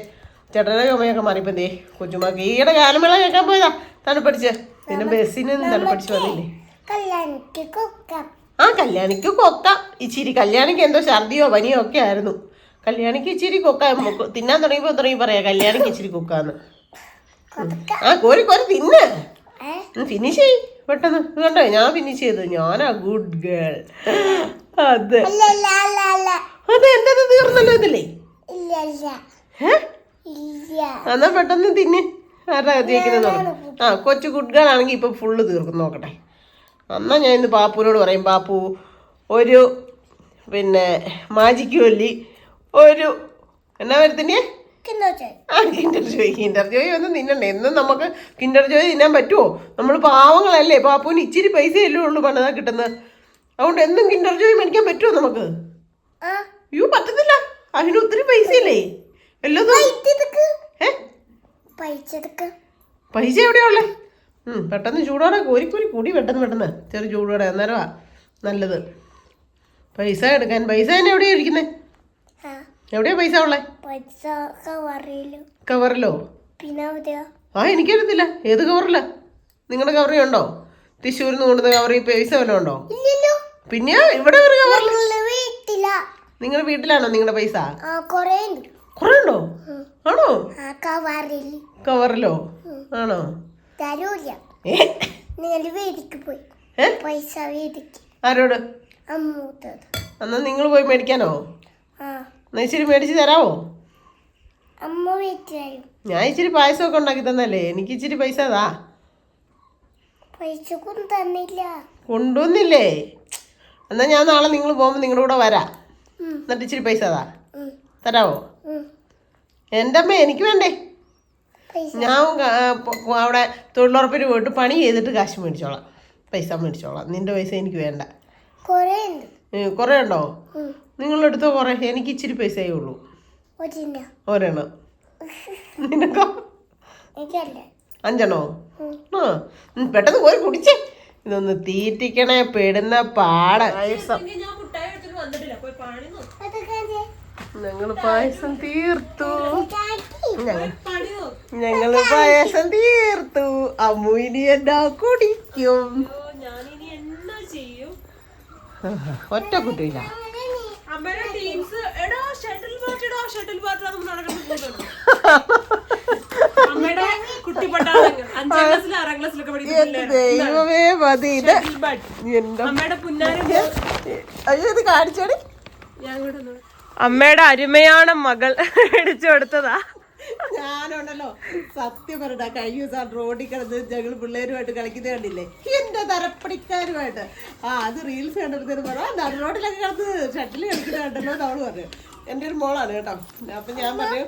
ചേട്ടയുടെ ചുമയൊക്കെ മാറിയപ്പോൾ എന്തേ കൊച്ചുമാക്ക് ഈയുടെ ഗാനമേള കേൾക്കാൻ പോയതാ തണുപ്പടിച്ച്. പിന്നെ ബസ്സിന് തണുപ്പടിച്ച് വന്നില്ലേ. ആ, കല്യാണിക്ക് കൊക്ക ഇച്ചിരി. കല്യാണിക്ക് എന്തോ ഛർദിയോ പനിയോ ഒക്കെ ആയിരുന്നു. കല്യാണിക്ക് ഇച്ചിരി കൊക്ക തിന്നാൻ തുടങ്ങി പറയാ കല്യാണിക്ക് ഇച്ചിരി കൊക്കാന്ന്. ആ, കോരി തിന്ന് ഫിനിഷ് ചെയ് പെട്ടെന്ന്. കണ്ടോ, ഞാൻ ഫിനിഷ് ചെയ്തു. ഞാനാ ഗുഡ് ഗേൾ. അതെ അതെ, എൻ്റെ തീർന്നല്ലോ ഇതില്ലേ. എന്നാ പെട്ടെന്ന് തിന്ന്. ആരാ ജയിക്കുന്നത് നോക്കാം. ആ, കൊച്ചു ഗുഡ് ഗേൾ ആണെങ്കിൽ ഇപ്പൊ ഫുള്ള് തീർക്കും. നോക്കട്ടെ. എന്നാ ഞാൻ ഇന്ന് പാപ്പുവിനോട് പറയും, പാപ്പു ഒരു പിന്നെ മാജിക്ക് കൊല്ലി ഒരു എന്നാ വരുത്തിൻ്റെ കിൻഡർ ജോയ് ഒന്നും തിന്നണ്ടേ. എന്നും നമുക്ക് കിൻഡർ ജോയ് തിന്നാൻ പറ്റുമോ? നമ്മൾ പാവങ്ങളല്ലേ. പാപ്പുവിന് ഇച്ചിരി പൈസയല്ലേ ഉള്ളൂ പണിതാ കിട്ടുന്നത്. അതുകൊണ്ട് എന്നും കിൻഡർ ജോയ് മേടിക്കാൻ പറ്റുമോ നമുക്ക്? അയ്യോ, പറ്റത്തില്ല. അതിന് ഒത്തിരി പൈസയില്ലേ എല്ലാതും. പൈസ എവിടെയുള്ളേ? പെട്ടെന്ന് ചൂടോടെ കോരിക്കോരി കൂടി പെട്ടെന്ന് ചെറിയ ചൂടോടെ. അന്നേരമാ നല്ലത് പൈസ എടുക്കാൻ. പൈസ തന്നെ എവിടെയാ ഇരിക്കുന്നത്? എവിടെയാ പൈസ ഉള്ളേ? കവറിലോ? ആ, എനിക്കറിയത്തില്ല. ഏത് കവറിലാ? നിങ്ങളുടെ കവറിൽ ഉണ്ടോ? തൃശ്ശൂരിൽ നിന്ന് കൊണ്ടുവന്ന കവറിൽ പൈസ വല്ലതും ഉണ്ടോ? പിന്നെ ഇവിടെ ഒരു കവറിൽ. നിങ്ങളുടെ വീട്ടിലാണോ നിങ്ങളുടെ പൈസ? കുറേ ഉണ്ടോ? ആണോ? കവറിലോ? ആണോ? ആരോട്? എന്നാ നിങ്ങൾ പോയി മേടിക്കാനോ? എന്നാ ഇച്ചിരി മേടിച്ച് തരാമോ? ഞാൻ ഇച്ചിരി പായസമൊക്കെ ഉണ്ടാക്കി തന്നല്ലേ. എനിക്ക് ഇച്ചിരി പൈസ താ. കൊണ്ടുവന്നില്ലേ? എന്നാ ഞാൻ നാളെ നിങ്ങൾ പോകുമ്പോൾ നിങ്ങളുടെ കൂടെ വരാം. എന്നിട്ട് ഇച്ചിരി പൈസ താ. തരാമോ? എൻ്റെ അമ്മ എനിക്ക് വേണ്ടേ. ഞാൻ അവിടെ തൊഴിലുറപ്പിന് പോയിട്ട് പണി ചെയ്തിട്ട് കാശ് മേടിച്ചോളാം, പൈസ മേടിച്ചോളാം. നിന്റെ പൈസ എനിക്ക് വേണ്ട. കുറേ ഉണ്ടോ? നിങ്ങളെടുത്തോ കുറേ. എനിക്ക് ഇച്ചിരി പൈസയേ ഉള്ളൂ. ഒരെണ്ണം. നിനക്കോ? 5 ആ, പെട്ടെന്ന് പോയി കുടിച്ചേ. ഇതൊന്ന് തീറ്റിക്കണേ, പെടുന്ന പാട. ഞങ്ങള് പായസം തീർത്തു. അമ്മു ഇനി എന്നാ കുടിക്കും? ഒറ്റ കുട്ടിയില്ല. ദൈവമേ മതി. ഇത് അയ്യോ, ഇത് കാണിച്ചോടി. അമ്മയുടെ അരുമയാണ് മകൾ മേടിച്ചു കൊടുത്തതാ. ഞാനുണ്ടല്ലോ സത്യം പറഞ്ഞ കഴിഞ്ഞ ദിവസം റോഡിൽ കിടന്ന് ഞങ്ങൾ പിള്ളേരുമായിട്ട് കളിക്കുന്നത് കണ്ടില്ലേ, എന്റെ തരപ്പടിക്കാരുമായിട്ട്. അത് റീൽസ് കണ്ടിരുന്നേന്ന് പറഞ്ഞു, റോഡിലൊക്കെ കിടന്ന് ഷട്ടിൽ കളിക്കുന്നത് കണ്ടല്ലോ എന്ന് അവള് പറഞ്ഞു. എൻ്റെ ഒരു മോളാണ് കേട്ടോ. അപ്പൊ ഞാൻ പറഞ്ഞു,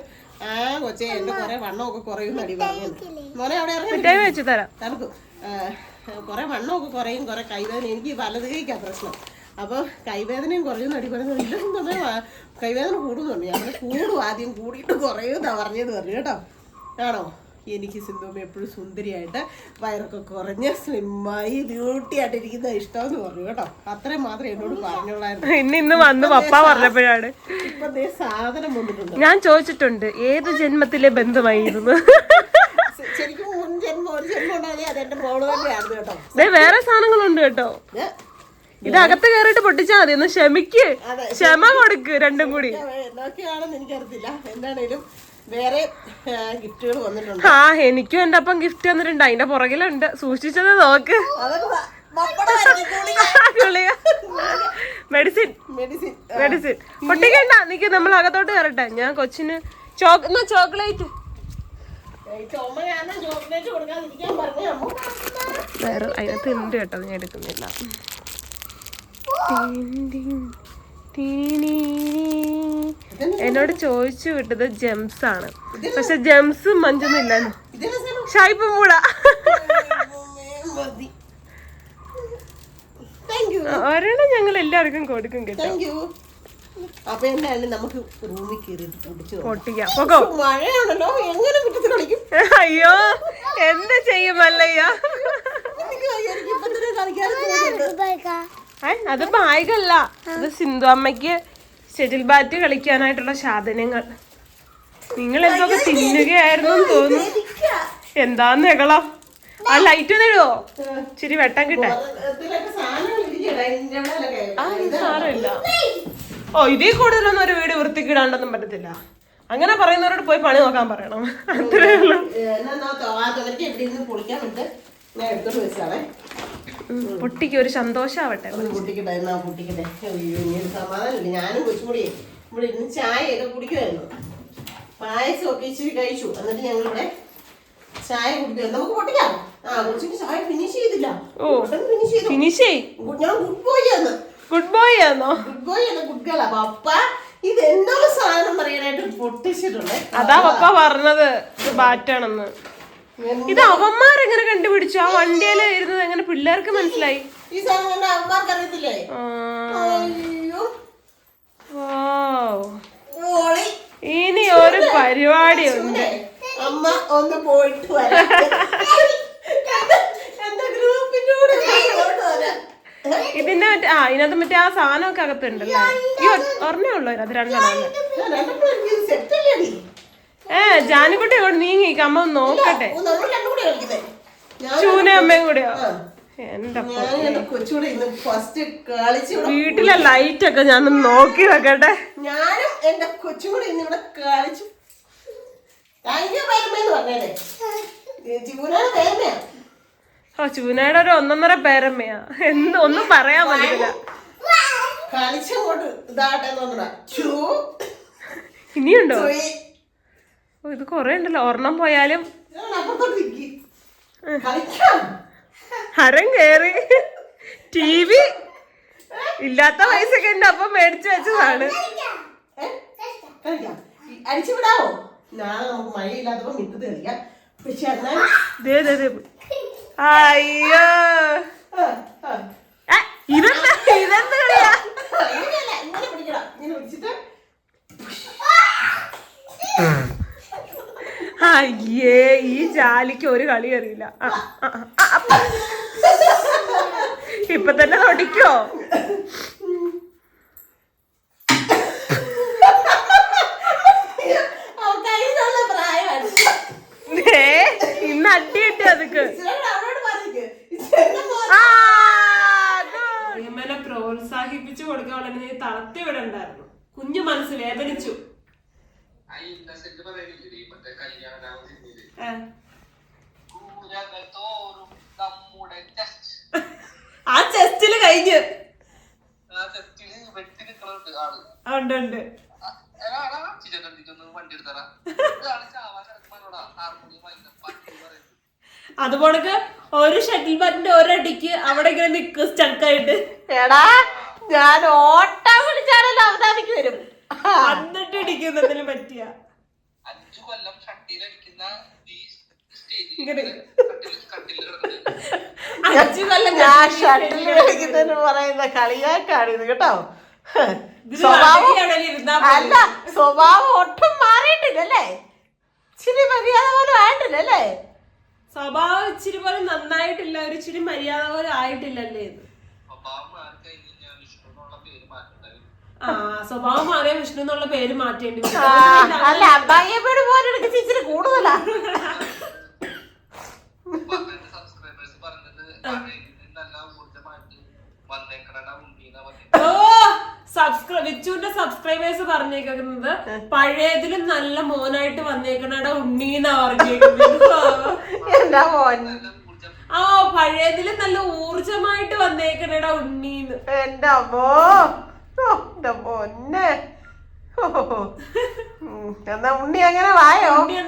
കൊച്ചേ എന്റെ കുറെ വണ്ണമൊക്കെ കുറയും നടി പറഞ്ഞു. മോനെ അവിടെ ഇറങ്ങി തണുക്കും. കുറെ വണ്ണമൊക്കെ കുറയും, കുറെ കൈവേദന. എനിക്ക് വലത് കൈക്കാ പ്രശ്നം. അപ്പോൾ കൈവേദനയും കുറയും നടി പറയുന്നത്. ഇല്ലെന്ന് കൈവേദന കൂടുന്നുണ്ട്. ഞാൻ കൂടും, ആദ്യം കൂടിയിട്ട് കുറയുമെന്നാ പറഞ്ഞെന്ന് പറഞ്ഞു കേട്ടോ. ആണോ? എനിക്ക് സിന്ധുമ്മ എപ്പോഴും സുന്ദരിയായിട്ട് വയറൊക്കെ കുറഞ്ഞ് സ്ലിമ്മായി ബ്യൂട്ടി ആയിട്ടിരിക്കുന്ന ഇഷ്ടമെന്ന് പറഞ്ഞു കേട്ടോ. അത്രയും മാത്രമേ എന്നോട് പറഞ്ഞോളായിരുന്നു. ഇന്ന് വന്ന് പപ്പ പറഞ്ഞപ്പോഴാണ് ഇപ്പൊ സാധനം വന്നിട്ടുണ്ട്. ഞാൻ ചോദിച്ചിട്ടുണ്ട് ഏത് ജന്മത്തിലെ ബന്ധമായിരുന്നു. ശരിക്കും മുൻ ജന്മം ഒരു ജന്മം ഉണ്ടായാലേ അതെന്റെ മോള് തന്നെയായിരുന്നു കേട്ടോ. വേറെ സാധനങ്ങളുണ്ട് കേട്ടോ. ഇത് അകത്ത് കയറിയിട്ട് പൊട്ടിച്ചാ മതി. ഒന്ന് ക്ഷമിക്ക്, ക്ഷമ കൊടുക്ക് രണ്ടും കൂടി. എന്തൊക്കെയാണെന്ന് എനിക്കറിയത്തില്ല. എന്താണേലും വേറെ ഗിഫ്റ്റുകൾ വന്നിട്ടുണ്ട്. എനിക്കും എന്റെ അപ്പം ഗിഫ്റ്റ് വന്നിട്ടുണ്ട്. അതിന്റെ പുറകിലുണ്ട്, സൂക്ഷിച്ചത് നോക്ക്. മെഡിസിൻ മെഡിസിൻ മെഡിസിൻ പൊട്ടിക്കണ്ട, നിക്ക് നമ്മൾ അകത്തോട്ട് കയറട്ടെ. ഞാൻ കൊച്ചിന് ചോക്ലേറ്റ് ചോക്ലേറ്റ് കൊടുക്കാതിരിക്കാൻ പറഞ്ഞു. വേറെ അതിനകത്ത് ഉണ്ട് കേട്ടോ, ഞാൻ എടുക്കുന്നില്ല. എന്നോട് ചോദിച്ചു വിട്ടത് ജെംസ് ആണ്, പക്ഷെ ജെംസ് മഞ്ചൊന്നുമില്ല. ഷായിപ്പം കൂടാ ഒരെണ്ണം ഞങ്ങൾ എല്ലാവർക്കും കൊടുക്കും കേട്ടോ. അപ്പൊ എന്തായാലും നമുക്ക് റൂമിൽ കയറിയിട്ട് പൊട്ടിക്കാം. പൊക്കോ. മഴയാണല്ലോ, എങ്ങനെ മുറ്റത്ത് കളിക്കും? അയ്യോ എന്ത് ചെയ്യുമല്ലയ്യ. അത് ബാഗല്ല, അത് സിന്ധു അമ്മയ്ക്ക് ഷട്ടിൽ ബാറ്റ് കളിക്കാനായിട്ടുള്ള സാധനങ്ങൾ. നിങ്ങൾ എന്തൊക്കെ തിന്നുകയായിരുന്നു തോന്നുന്നു. എന്താന്ന് ഞങ്ങളാ ആ ലൈറ്റ് ഒന്നിടുവോ? ഇച്ചിരി വെട്ടം കിട്ടാൻ. സാരമില്ല. ഓ ഇതിൽ കൂടുതലൊന്നും ഒരു വീട് വൃത്തിക്കിടാണ്ടൊന്നും പറ്റത്തില്ല. അങ്ങനെ പറയുന്നവരോട് പോയി പണി നോക്കാൻ പറയണം. അത്രേ ഉള്ളൂ. പൊട്ടിക്ക് ഒരു സന്തോഷാവട്ടെ. സമാധാനമില്ല. ഞാനും കൊച്ചും കൂടി ഇവിടെ ഇരുന്ന് ചായയൊക്കെ കുടിക്കുമായിരുന്നു. പായസമൊക്കെ ഇച്ചിരി കഴിച്ചു. എന്നിട്ട് ഞങ്ങളിവിടെ ചായ കുടിക്കുമായിരുന്നു. നമുക്ക് പൊട്ടിക്കാം. കൊച്ചിന് ചായ ഫിനിഷ് ചെയ്തില്ല. ഫിനിഷ് ഞാൻ ഗുഡ് ബോയ് ആണ്. ഗുഡ് ബോയ് ആണോ? ഗുഡ് ബോയ് അല്ല, ഗുഡ് ഗേൾ. പപ്പ ഇത് എന്നുള്ള സാധനം പറയാനായിട്ട് പൊട്ടിച്ചിട്ടുണ്ട്. അതാ പപ്പ പറഞ്ഞത് ഇത് ബാറ്റാണെന്ന്. ഇത് അവന്മാരെങ്ങനെ കണ്ടുപിടിച്ചു? ആ വണ്ടിയില് ഇരുന്നത് എങ്ങനെ പിള്ളേർക്ക് മനസ്സിലായി? ഈ സാധനം അവന്മാർക്ക് അറിയത്തില്ലേ? ഇനി ഒരു പരിപാടി ഉണ്ട്. അമ്മ ഒന്ന് പോയിട്ട് വരാം. എന്റെ ഗ്രൂപ്പിന്റെ കൂടെ വരാം. ഇതിന്റെ ഇതിനകത്ത് മറ്റേ ആ സാധനമൊക്കെ അകത്തുണ്ടല്ലേ? ഈ ഒരെണ്ണേ ഉള്ളൂ അത് രണ്ടെണ്ണം. ജാനിക്കുട്ടി നീങ്ങി അമ്മ നോക്കട്ടെ. ചൂന അമ്മയും കൂടെയോ? എന്റെ വീട്ടിലെ ലൈറ്റ് ഒക്കെ ഞാൻ നോക്കി വെക്കട്ടെ. ഞാനും എന്റെ കൊച്ചും കൂടെ ഇന്ന് ഇവിടെ കളിച്ചു. ഓ ചൂനയുടെ ഒരു ഒന്നൊന്നര പേരമ്മയാ. ഒന്നും പറയാൻ പറ്റില്ല. ഇനിയുണ്ടോ? ഓ ഇത് കൊറേ ഉണ്ടല്ലോ. ഒരെണ്ണം പോയാലും ഹരം കേറി. TV ഇല്ലാത്ത പൈസക്ക് എന്റെ അപ്പം മേടിച്ചു വെച്ചതാണ്. അടിച്ചുവിടാവോ? നാളെ നമുക്ക് മഴയില്ലാത്തപ്പോ മിറ്റത്ത് കളിക്കാം. പക്ഷെ അയ്യോ ഇതെന്താ കളിയാ? അയ്യേ ഈ ജാലിക്ക് ഒരു കളി അറിയില്ല. ഇപ്പൊ തന്നെ തൊടിക്കോ? ഇന്ന് അടി കിട്ടി അതൊക്കെ. ഇമ്മനെ പ്രോത്സാഹിപ്പിച്ചു കൊടുക്കാൻ നീ തളർത്തി വിടണ്ടായിരുന്നു. കുഞ്ഞു മനസ്സ് വേദനിച്ചു. ആ ചെസ്റ്റില് കഴിഞ്ഞ് ഉണ്ട്. അതുപോലൊക്കെ ഒരു ഷട്ടിൽ ബാറ്റിന്റെ ഒരടിക്ക് അവിടെ ഇങ്ങനെ നിക്ക് സ്റ്റക്കായിട്ട്. എടാ ഞാൻ ഓട്ടം വിളിച്ചാണല്ലോ അവതാനിക്ക് വരും. എന്നിട്ട് ഇടിക്കുന്നതിന് പറ്റിയ 5 കൊല്ലം ഷട്ടിലടിക്കുന്ന 5 കൊല്ലം ഞാൻ ഷട്ടിൽ കളിക്കുന്നതിന് പറയുന്ന കളിയാക്കാണ് ഇത് കേട്ടോ. അല്ല സ്വഭാവം ഒട്ടും മാറിയിട്ടില്ലല്ലേ? ഇച്ചിരി മര്യാദ പോലും ആയിട്ടില്ലല്ലേ? സ്വഭാവം ഇച്ചിരി പോലും നന്നായിട്ടില്ല, ഒരു ഇച്ചിരി മര്യാദ പോലും ആയിട്ടില്ലല്ലേ ഇത്? സ്വഭാവം മാറിയ വിഷ്ണു എന്നുള്ള പേര് മാറ്റേണ്ടി വരും. അല്ല അബ്ബായിയമ്മയുടെ പോലെ എടുക്കുന്ന ഇച്ചിരി കൂടുതലാ. വിച്ചുവിന്റെ സബ്സ്ക്രൈബേഴ്സ് പറഞ്ഞേക്കുന്നത് പഴയതിലും നല്ല മോനായിട്ട് വന്നേക്കണ ഉണ്ണീന്നാ പറഞ്ഞേക്കുന്നത്. എന്താ മോൻ? ആ പഴയതില് നല്ല ഊർജമായിട്ട് വന്നേക്കണേടാ ഉണ്ണീന്ന്. എന്റെ അമ്മോ, എന്റെ പൊന്നെ. എന്നാ ഉണ്ണി അങ്ങനെ വായോ.